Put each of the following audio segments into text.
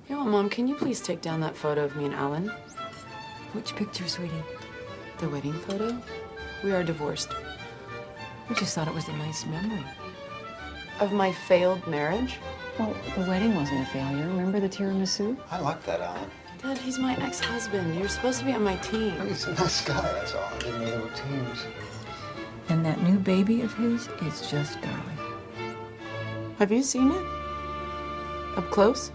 Yo, Mom, can you please take down that photo of me and Alan? Which picture, sweetie? The wedding photo? We are divorced. We just thought it was a nice memory. Of my failed marriage? Well, the wedding wasn't a failure. Remember the tiramisu? I like that, Alan. Dad, he's my ex-husband. You're supposed to be on my team. He's a nice guy, that's all. I didn't know there were teams. And that new baby of his is just darling. Have you seen it? Up close?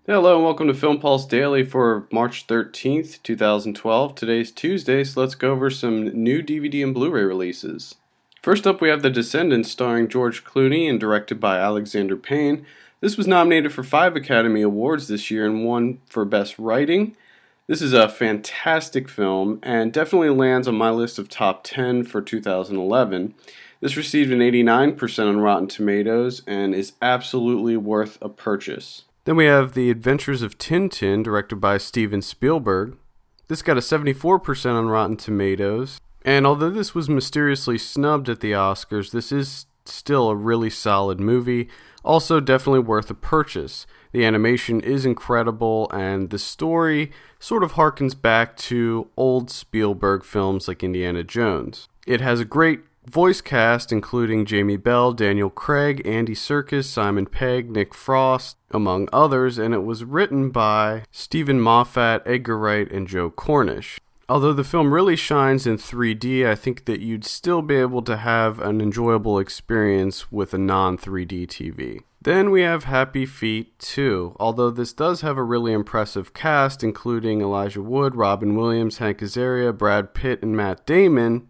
Hello and welcome to Film Pulse Daily for March 13th, 2012. Today's Tuesday, so let's go over some new DVD and Blu Ray releases. First up, we have The Descendants starring George Clooney and directed by Alexander Payne. This was nominated for 5 Academy Awards this year and won for Best Writing. This is a fantastic film and definitely lands on my list of top 10 for 2011. This received an 89% on Rotten Tomatoes and is absolutely worth a purchase. Then we have The Adventures of Tintin, directed by Steven Spielberg. This got a 74% on Rotten Tomatoes, and although this was mysteriously snubbed at the Oscars, this is still a really solid movie, also definitely worth a purchase. The animation is incredible, and the story sort of harkens back to old Spielberg films like Indiana Jones. It has a great voice cast, including Jamie Bell, Daniel Craig, Andy Serkis, Simon Pegg, Nick Frost, among others, and it was written by Stephen Moffat, Edgar Wright, and Joe Cornish. Although the film really shines in 3D, I think that you'd still be able to have an enjoyable experience with a non-3D TV. Then we have Happy Feet 2. Although this does have a really impressive cast, including Elijah Wood, Robin Williams, Hank Azaria, Brad Pitt, and Matt Damon,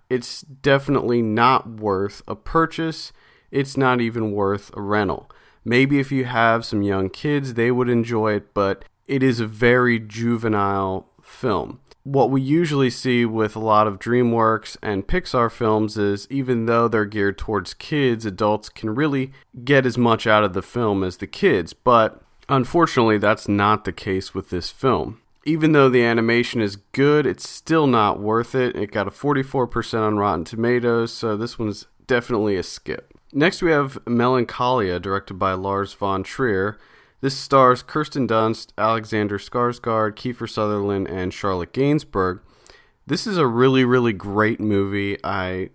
it's definitely not worth a purchase. It's not even worth a rental. Maybe if you have some young kids, they would enjoy it, but it is a very juvenile film. What we usually see with a lot of DreamWorks and Pixar films is even though they're geared towards kids, adults can really get as much out of the film as the kids, but unfortunately that's not the case with this film. Even though the animation is good, it's still not worth it. It got a 44% on Rotten Tomatoes, so this one's definitely a skip. Next we have Melancholia, directed by Lars von Trier. This stars Kirsten Dunst, Alexander Skarsgård, Kiefer Sutherland, and Charlotte Gainsbourg. This is a really, really great movie. I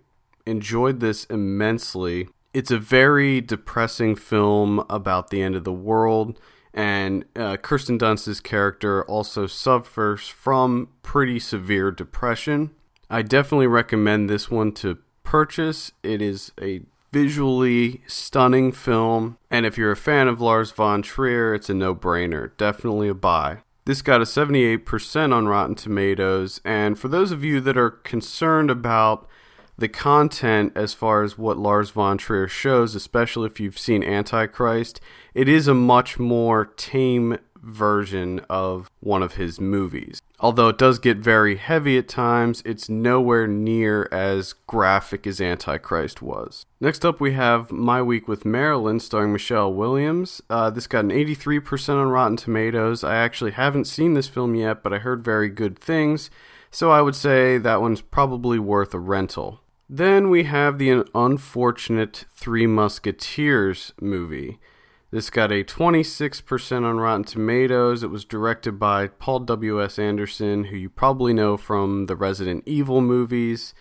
enjoyed this immensely. It's a very depressing film about the end of the world, and Kirsten Dunst's character also suffers from pretty severe depression. I definitely recommend this one to purchase. It is a visually stunning film, and if you're a fan of Lars von Trier, it's a no-brainer. Definitely a buy. This got a 78% on Rotten Tomatoes, and for those of you that are concerned about the content as far as what Lars von Trier shows, especially if you've seen Antichrist, it is a much more tame version of one of his movies. Although it does get very heavy at times, it's nowhere near as graphic as Antichrist was. Next up we have My Week with Marilyn, starring Michelle Williams. This got an 83% on Rotten Tomatoes. I actually haven't seen this film yet, but I heard very good things, so I would say that one's probably worth a rental. Then we have the unfortunate Three Musketeers movie. This got a 26% on Rotten Tomatoes. It was directed by Paul W.S. Anderson, who you probably know from the Resident Evil movies.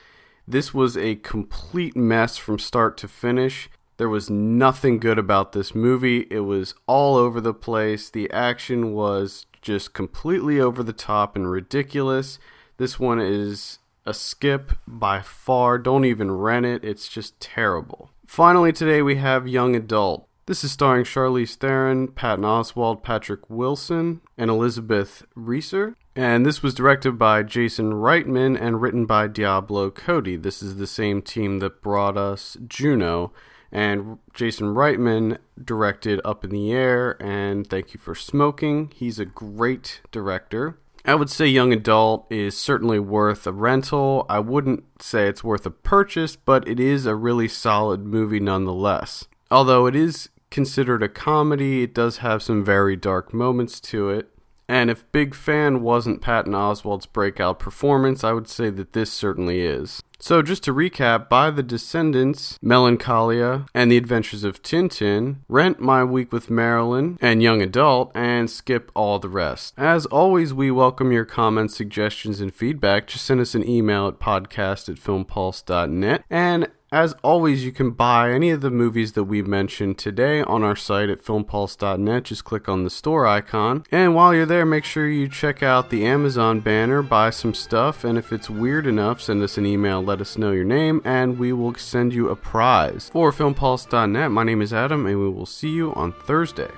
This was a complete mess from start to finish. There was nothing good about this movie. It was all over the place. The action was just completely over the top and ridiculous. This one is a skip by far. Don't even rent it. It's just terrible. Finally today we have Young Adult. This is starring Charlize Theron, Patton Oswalt, Patrick Wilson, and Elizabeth Reeser. And this was directed by Jason Reitman and written by Diablo Cody. This is the same team that brought us Juno. And Jason Reitman directed Up in the Air and Thank You for Smoking. He's a great director. I would say Young Adult is certainly worth a rental. I wouldn't say it's worth a purchase, but it is a really solid movie nonetheless. Although it is considered a comedy, it does have some very dark moments to it. And if Big Fan wasn't Patton Oswalt's breakout performance, I would say that this certainly is. So just to recap, buy The Descendants, Melancholia, and The Adventures of Tintin, rent My Week with Marilyn and Young Adult, and skip all the rest. As always, we welcome your comments, suggestions, and feedback. Just send us an email at podcast@filmpulse.net. And as always, you can buy any of the movies that we mentioned today on our site at filmpulse.net. Just click on the store icon. And while you're there, make sure you check out the Amazon banner, buy some stuff, and if it's weird enough, send us an email, let us know your name, and we will send you a prize. For filmpulse.net, my name is Adam, and we will see you on Thursday.